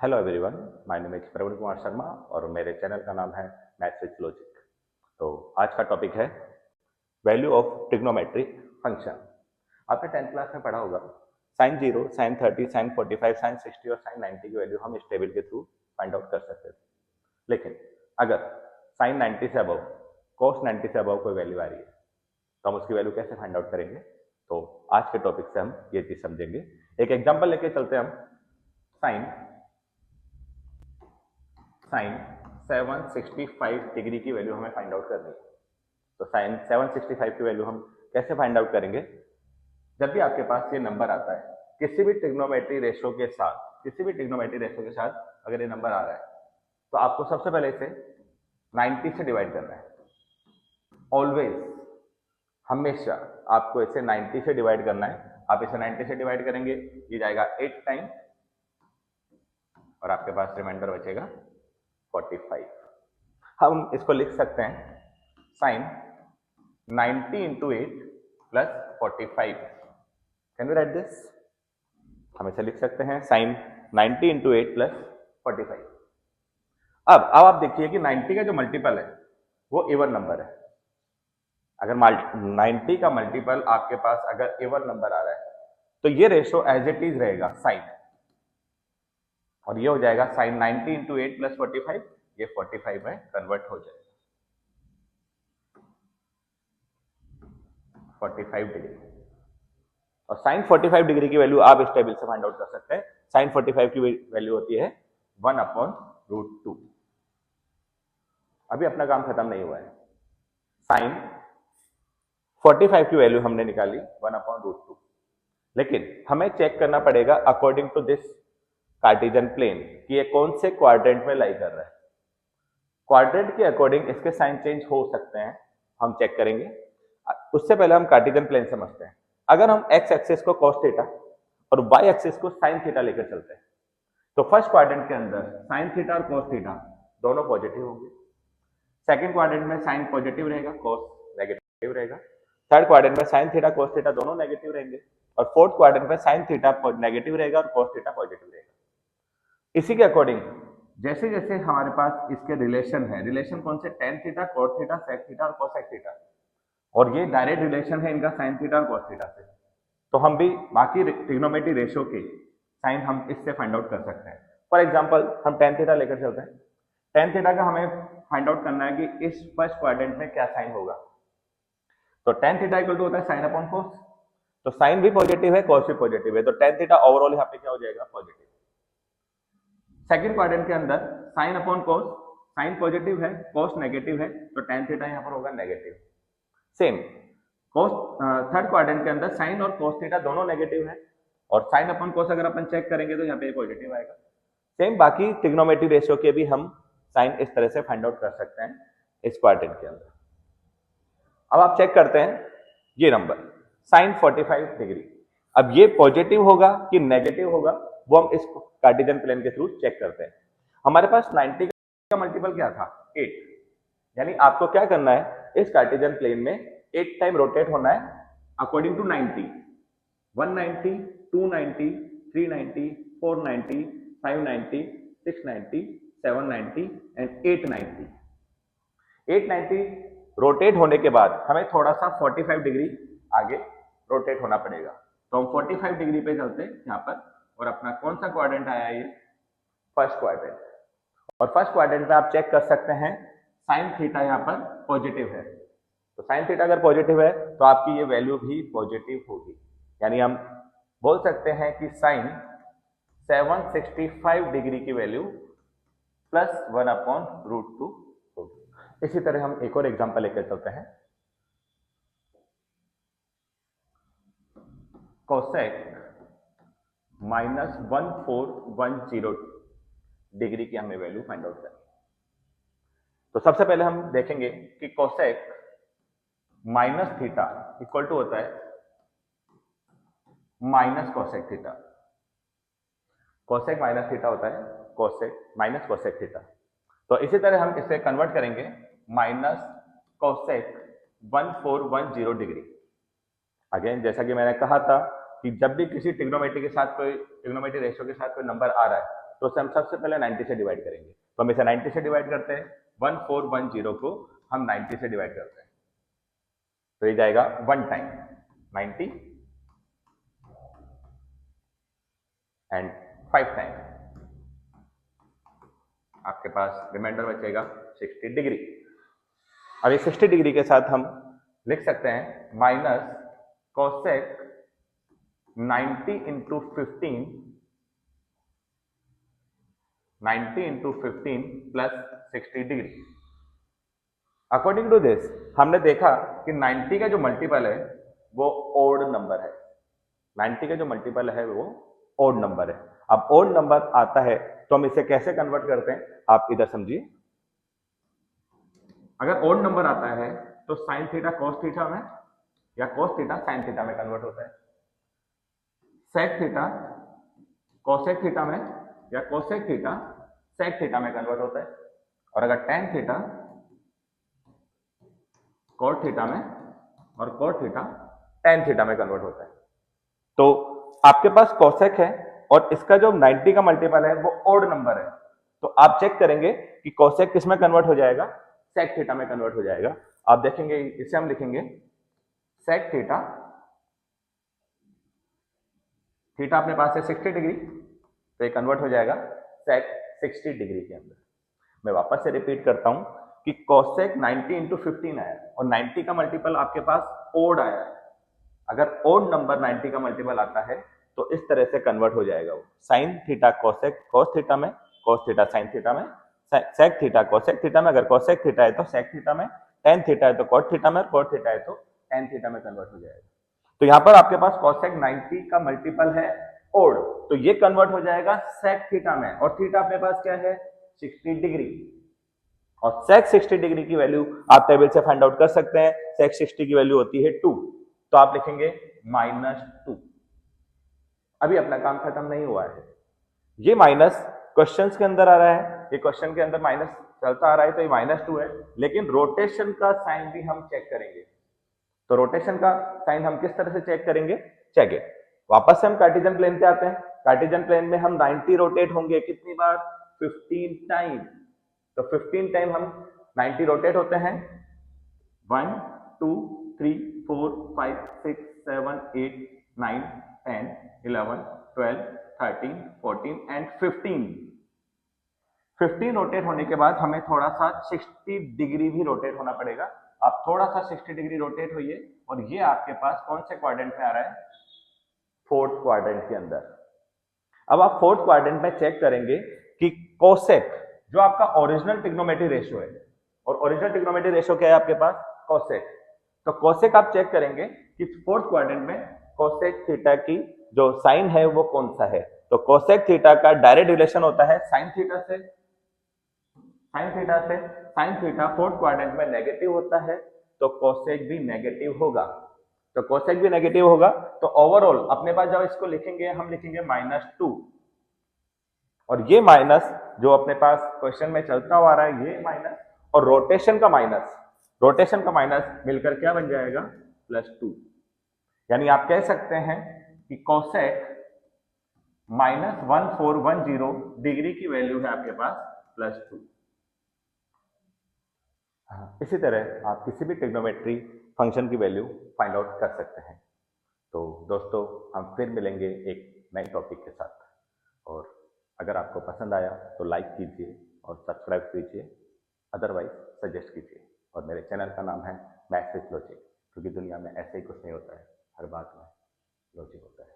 Hello everyone, my name is Praveen Kumar Sharma और मेरे channel का नाम है मैथ्स विद लॉजिक। तो आज का टॉपिक है वैल्यू ऑफ ट्रिग्नोमेट्रिक फंक्शन। आपने 10th क्लास में पढ़ा होगा साइन 0, साइन 30, साइन 45, साइन 60 और साइन 90 की वैल्यू हम इस टेबल के थ्रू फाइंड आउट कर सकते थे। लेकिन अगर साइन 90 से अबव, कॉस 90 से अबव कोई वैल्यू आ रही है तो हम उसकी वैल्यू कैसे फाइंड आउट करेंगे। तो आज के टॉपिक से हम ये चीज समझेंगे। एक एग्जाम्पल लेके चलते हैं हम। साइन साइन 765 डिग्री की वैल्यू हमें फाइंड आउट करनी है। तो साइन 765 की वैल्यू हम कैसे फाइंड आउट करेंगे। जब भी आपके पास ये नंबर आता है किसी भी ट्रिग्नोमेट्री रेशो के साथ, अगर ये नंबर आ रहा है तो आपको सबसे पहले इसे 90 से डिवाइड करना है। ऑलवेज, हमेशा आपको इसे 90 से डिवाइड करना है। आप इसे 90 से डिवाइड करेंगे, ये जाएगा 8 टाइम और आपके पास रिमाइंडर बचेगा 45। हम इसको लिख सकते हैं sine 90 into 8 plus 45। Can we write this? हम इसे लिख सकते हैं साइन 90 इंटू 8 प्लस 45। अब आप देखिए कि 90 का जो मल्टीपल है वो इवन नंबर है। अगर 90 का मल्टीपल आपके पास अगर इवन नंबर आ रहा है तो ये रेशो एज इट इज रहेगा साइन, और ये हो जाएगा साइन 90 इंटू 8 प्लस 45, ये 45 में कन्वर्ट हो जाएगा 45 डिग्री। और साइन 45 डिग्री की वैल्यू आप इस टेबल से फाइंड आउट कर सकते हैं। साइन 45 की वैल्यू होती है 1/√2। अभी अपना काम खत्म नहीं हुआ है। साइन 45 की वैल्यू हमने निकाली 1/√2, लेकिन हमें चेक करना पड़ेगा according to this cartesian plane कि ये कौन से क्वाड्रेंट में लाई कर रहा है। क्वाड्रेंट के अकॉर्डिंग इसके साइन चेंज हो सकते हैं, हम चेक करेंगे। उससे पहले हम कार्टेशियन प्लेन समझते हैं। अगर हम एक्स एक्सिस को cos थीटा और वाई एक्सिस को साइन थीटा लेकर चलते हैं तो फर्स्ट क्वाड्रेंट के अंदर साइन थीटा और cos थीटा दोनों पॉजिटिव होंगे। सेकंड क्वाड्रेंट में साइन पॉजिटिव रहेगा, cos नेगेटिव रहेगा। थर्ड क्वाड्रेंट में साइन थीटा cos थीटा दोनों नेगेटिव रहेंगे और फोर्थ क्वाड्रेंट में साइन थीटा नेगेटिव रहेगा और cos थीटा पॉजिटिव रहेगा। इसी के अकॉर्डिंग जैसे जैसे हमारे पास इसके रिलेशन है, रिलेशन कौन से, tan theta, cot theta, sec theta और cosec थीटा, और ये डायरेक्ट रिलेशन है इनका साइन थीटा और cos थीटा से। तो हम भी बाकी ट्रिग्नोमेट्री रेशो के साइन हम इससे फाइंड आउट कर सकते हैं। फॉर एग्जांपल हम टेन थीटा लेकर चलते हैं। टेन थीटा का हमें फाइंड आउट करना है कि इस फर्स्ट क्वाड्रेंट में क्या साइन होगा। तो टेन थीटा इक्वल टू होता है साइन अपॉन cos। तो साइन भी पॉजिटिव है, cos भी पॉजिटिव है, तो टेन थीटा ओवरऑल यहाँ पे क्या हो जाएगा, पॉजिटिव। सेकंड क्वाड्रेंट के अंदर sine upon cos, sine positive है, cos नेगेटिव है, तो टेन थीटा यहाँ पर होगा negative. Same cos third quadrant के अंदर साइन और cos थीटा दोनों नेगेटिव है और साइन अपॉन cos अगर अपन चेक करेंगे तो यहाँ पे पॉजिटिव आएगा। सेम बाकी ट्रिग्नोमेट्री रेशियो के भी हम साइन इस तरह से फाइंड आउट कर सकते हैं इस क्वाड्रेंट के अंदर। अब आप चेक करते हैं ये नंबर साइन 45 डिग्री, अब ये पॉजिटिव होगा कि नेगेटिव होगा वो हम इस कार्टेशियन प्लेन के थ्रू चेक करते हैं। हमारे पास 90 का मल्टीपल क्या था, 8, यानी आपको क्या करना है, इस कार्टेशियन प्लेन में 8 टाइम रोटेट होना है अकॉर्डिंग टू 90, 190, 290, 390, 490, 590, 690, 790 एंड 890। 890 रोटेट होने के बाद हमें थोड़ा सा 45 डिग्री आगे रोटेट होना पड़ेगा। तो हम 45 डिग्री पे चलते हैं यहाँ पर, और अपना कौन सा क्वाड्रेंट आया है, ये फर्स्ट क्वाड्रेंट। और फर्स्ट क्वाड्रेंट में आप चेक कर सकते हैं साइन थीटा यहाँ पर पॉजिटिव है। तो साइन थीटा अगर पॉजिटिव है तो आपकी ये वैल्यू भी पॉजिटिव होगी, यानी हम बोल सकते हैं कि साइन 765 डिग्री की वैल्यू प्लस 1/√2 होगी। इसी तरह हम एक और एग्जांपल लेकर चलते हैं। कोसेक -1410 डिग्री की हमें वैल्यू फाइंड आउट करनी। तो सबसे पहले हम देखेंगे कि cosec minus theta equal to होता है minus cosec theta. Cosec minus theta होता है कोसेक माइनस कोसेक थीटा। तो इसी तरह हम इसे कन्वर्ट करेंगे माइनस कोसेक 1410 डिग्री। अगेन जैसा कि मैंने कहा था कि जब भी किसी ट्रिग्नोमेट्री के साथ कोई ट्रिग्नोमेट्री रेशियो के साथ कोई नंबर आ रहा है तो उसे हम सबसे पहले 90 से डिवाइड करेंगे। तो हम इसे 90 से डिवाइड करते हैं, 1410 को हम 90 से डिवाइड करते हैं, तो ये जाएगा 1 टाइम 90 एंड 5 टाइम आपके पास रिमाइंडर बचेगा 60 डिग्री। अब ये 60 डिग्री के साथ हम लिख सकते हैं minus cosec 90 into 15 plus 60 degree. According to this हमने देखा कि 90 का जो मल्टीपल है वो ओड नंबर है, 90 का जो मल्टीपल है वो ओड नंबर है। अब ओड नंबर आता है तो हम इसे कैसे कन्वर्ट करते हैं, आप इधर समझिए। अगर ओड नंबर आता है तो साइन थीटा कॉस थीटा में या कॉस थीटा साइन थीटा में कन्वर्ट होता है, सेक थीटा कोसेक थीटा में या कोसेक थीटा सेक थीटा में कन्वर्ट होता है, और अगर टेन थीटा कॉट थीटा में और कॉट थीटा टेन थीटा में कन्वर्ट होता है। तो आपके पास कोसेक है और इसका जो 90 का मल्टीपल है वो ओड नंबर है, तो आप चेक करेंगे कि कोसेक किस में कन्वर्ट हो जाएगा, सेक थीटा में कन्वर्ट हो जाएगा। आप देखेंगे इसे हम लिखेंगे सेक थीटा, थीटा अपने पास है 60 डिग्री, तो ये कन्वर्ट हो जाएगा सेक 60 डिग्री के अंदर। मैं वापस से रिपीट करता हूं कि कोसेक 90 इंटू 15 आया और 90 का मल्टीपल आपके पास ओड आया है। अगर ओड नंबर 90 का मल्टीपल आता है तो इस तरह से कन्वर्ट हो जाएगा वो, sine theta cosec cos theta में, कॉस थीटा साइन थीटा में, सेक थीटा कोसेक थीटा में, अगर कोसेक थीटा है तो सेक थीटा में, टेन थीटा है तो कॉट थीटा में, कॉट थीटा है तो टेन थीटा में कन्वर्ट हो जाएगा। तो यहां पर आपके पास कोसेक 90 का मल्टीपल है ओड, तो ये कन्वर्ट हो जाएगा सेक थीटा में, और थीटा अपने पास क्या है 60 डिग्री, और सेक 60 डिग्री की वैल्यू आप टेबल से फाइंड आउट कर सकते हैं। सेक 60 की वैल्यू होती है 2, तो आप लिखेंगे -2। अभी अपना काम खत्म नहीं हुआ है, ये माइनस क्वेश्चंस के अंदर आ रहा है, ये क्वेश्चन के अंदर माइनस चलता आ रहा है तो ये -2 है, लेकिन रोटेशन का साइन भी हम चेक करेंगे। तो रोटेशन का साइन हम किस तरह से चेक करेंगे, चेक इट। वापस से हम कार्टेशियन प्लेन पे आते हैं। कार्टेशियन प्लेन में हम 90 रोटेट होंगे कितनी बार, 15 टाइम। तो 15 टाइम हम 90 रोटेट होते हैं, 1 2 3 4 5 6 7 8 9 10 11 12 13 14 एंड 15 रोटेट होने के बाद हमें थोड़ा सा 60 डिग्री भी रोटेट होना पड़ेगा। आप थोड़ा सा 60 डिग्री रोटेट होइए और ये आपके पास कौन से क्वाड्रेंट में आ रहा है, फोर्थ क्वाड्रेंट के अंदर। अब आप फोर्थ क्वाड्रेंट में चेक करेंगे कि कोसेक जो आपका ओरिजिनल ट्रिग्नोमेट्री रेशियो है, और ओरिजिनल ट्रिग्नोमेट्री रेशियो क्या है आपके पास, कोसेक। तो कोसेक आप चेक करेंगे कि फोर्थ क्वाड्रेंट में कोसेक थीटा की जो साइन है वो कौन सा है। तो कोसेक थीटा का डायरेक्ट रिलेशन होता है साइन थीटा से, साइन थीटा फोर्थ क्वाड्रेंट में नेगेटिव होता है, तो कोसेक भी नेगेटिव होगा। तो कोसेक भी नेगेटिव होगा, तो ओवरऑल अपने पास जब इसको लिखेंगे हम लिखेंगे -2, और ये माइनस जो अपने पास क्वेश्चन में चलता हुआ आ रहा है ये माइनस, और रोटेशन का माइनस मिलकर क्या बन जाएगा, +2। यानी आप कह सकते हैं कि कोसेक -1410 डिग्री की वैल्यू है आपके पास +2। इसी तरह आप किसी भी ट्रिग्नोमेट्री फंक्शन की वैल्यू फाइंड आउट कर सकते हैं। तो दोस्तों हम फिर मिलेंगे एक नए टॉपिक के साथ, और अगर आपको पसंद आया तो लाइक कीजिए और सब्सक्राइब कीजिए, अदरवाइज सजेस्ट कीजिए। और मेरे चैनल का नाम है मैथ्स विद लॉजिक, क्योंकि दुनिया में ऐसे ही कुछ नहीं होता है, हर बात में लॉजिक होता है।